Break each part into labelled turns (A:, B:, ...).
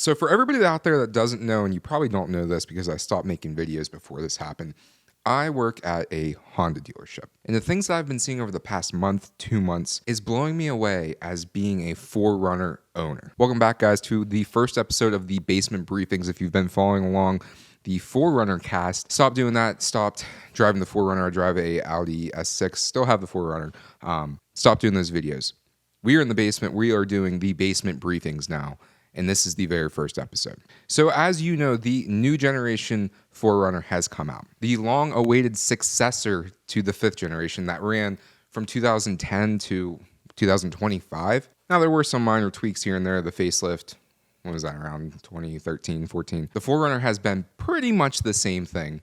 A: So for everybody out there that doesn't know, and you probably don't know this because I stopped making videos before this happened, I work at a Honda dealership. And the things that I've been seeing over the past month, 2 months, is blowing me away as being a 4Runner owner. Welcome back, guys, to the first episode of the Basement Briefings. If you've been following along the 4Runner cast, stopped doing that, stopped driving the 4Runner. I drive a Audi S6, still have the 4Runner. Stopped doing those videos. We are in the basement. We are doing the Basement Briefings now. And this is the very first episode. So as you know, the new generation 4Runner has come out. The long-awaited successor to the 5th generation that ran from 2010 to 2025. Now, there were some minor tweaks here and there. The facelift, what was that, around 2013, 14? The 4Runner has been pretty much the same thing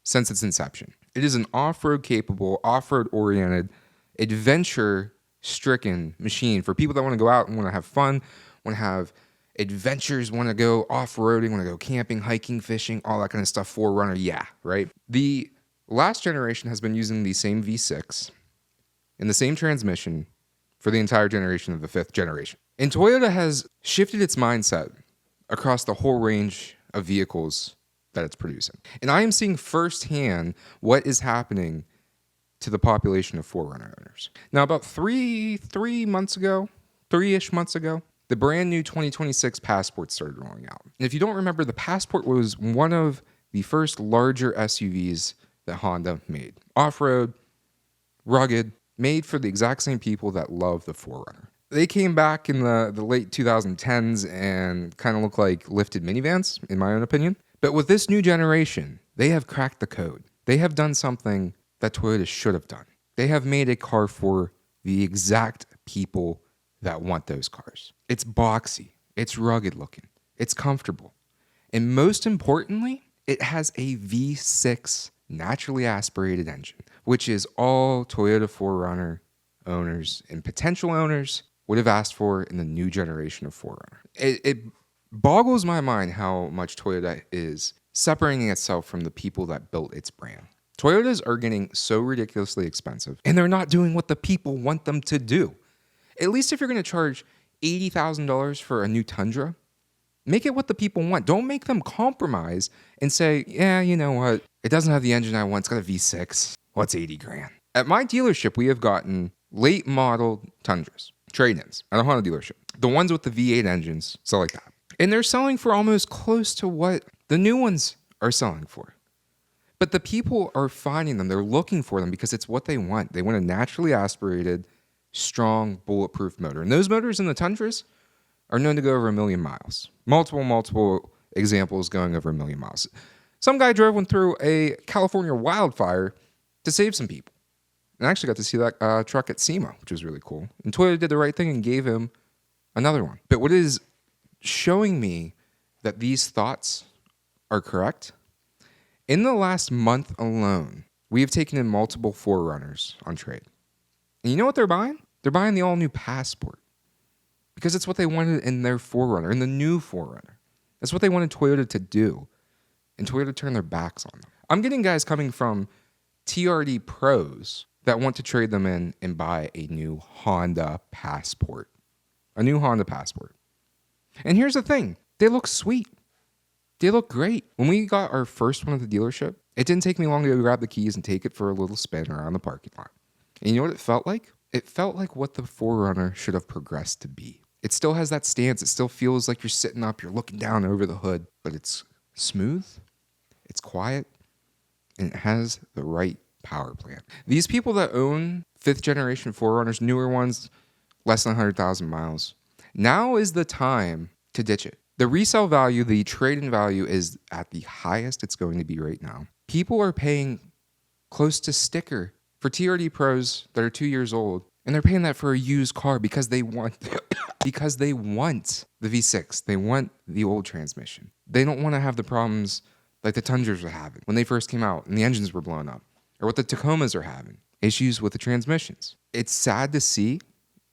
A: since its inception. It is an off-road capable, off-road oriented, adventure-stricken machine for people that want to go out and want to have fun, want to have adventures, want to go off-roading, want to go camping, hiking, fishing, all that kind of stuff. 4Runner, yeah, right? The last generation has been using the same V6 and the same transmission for the entire generation of the 5th generation. And Toyota has shifted its mindset across the whole range of vehicles that it's producing. And I am seeing firsthand what is happening to the population of 4Runner owners. Now, about three-ish months ago, the brand new 2026 Passport started rolling out. And if you don't remember, the Passport was one of the first larger SUVs that Honda made. Off-road, rugged, made for the exact same people that love the 4Runner. They came back in the late 2010s and kind of look like lifted minivans, in my own opinion. But with this new generation, they have cracked the code. They have done something that Toyota should have done. They have made a car for the exact people that want those cars. It's boxy, it's rugged looking, it's comfortable, and most importantly, it has a V6 naturally aspirated engine, which is all Toyota 4Runner owners and potential owners would have asked for in the new generation of 4Runner. It boggles my mind how much Toyota is separating itself from the people that built its brand. Toyotas are getting so ridiculously expensive, and they're not doing what the people want them to do. At least if you're going to charge $80,000 for a new Tundra, make it what the people want. Don't make them compromise and say, yeah, you know what? It doesn't have the engine I want. It's got a V6. What's 80 grand? At my dealership, we have gotten late model Tundras, trade-ins at a Honda dealership. The ones with the V8 engines, stuff like that. And they're selling for almost close to what the new ones are selling for. But the people are finding them. They're looking for them because it's what they want. They want a naturally aspirated, strong, bulletproof motor. And those motors in the Tundras are known to go over 1 million miles. Multiple examples going over 1 million miles. Some guy drove one through a California wildfire to save some people. And I actually got to see that truck at SEMA, which was really cool. And Toyota did the right thing and gave him another one. But what is showing me that these thoughts are correct, in the last month alone, we have taken in multiple 4Runners on trade. And you know what they're buying? They're buying the all-new Passport because it's what they wanted in their 4Runner, in the new 4Runner. That's what they wanted Toyota to do, and Toyota turned their backs on them. I'm getting guys coming from TRD pros that want to trade them in and buy a new Honda Passport. A new Honda Passport. And here's the thing. They look sweet. They look great. When we got our first one at the dealership, it didn't take me long to go grab the keys and take it for a little spin around the parking lot. And you know what it felt like? It felt like what the 4Runner should have progressed to be. It still has that stance. It still feels like you're sitting up, you're looking down over the hood, but it's smooth, it's quiet, and it has the right power plant. These people that own 5th generation 4Runners, newer ones, less than 100,000 miles, now is the time to ditch it. The resale value, the trade-in value is at the highest it's going to be right now. People are paying close to sticker for TRD pros that are 2 years old, and they're paying that for a used car because they want the V6. They want the old transmission. They don't want to have the problems like the Tundras were having when they first came out and the engines were blown up, or what the Tacomas are having, issues with the transmissions. It's sad to see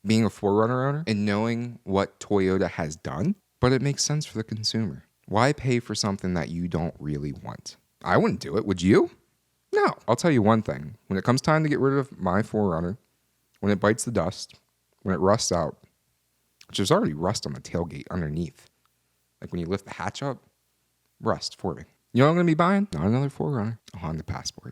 A: being a 4Runner owner and knowing what Toyota has done, but it makes sense for the consumer. Why pay for something that you don't really want? I wouldn't do it. Would you? No. I'll tell you one thing. When it comes time to get rid of my 4Runner, when it bites the dust, when it rusts out, which there's already rust on the tailgate underneath, Like when you lift the hatch up, rust forming. You know what I'm going to be buying? Not another 4Runner, a Honda Passport.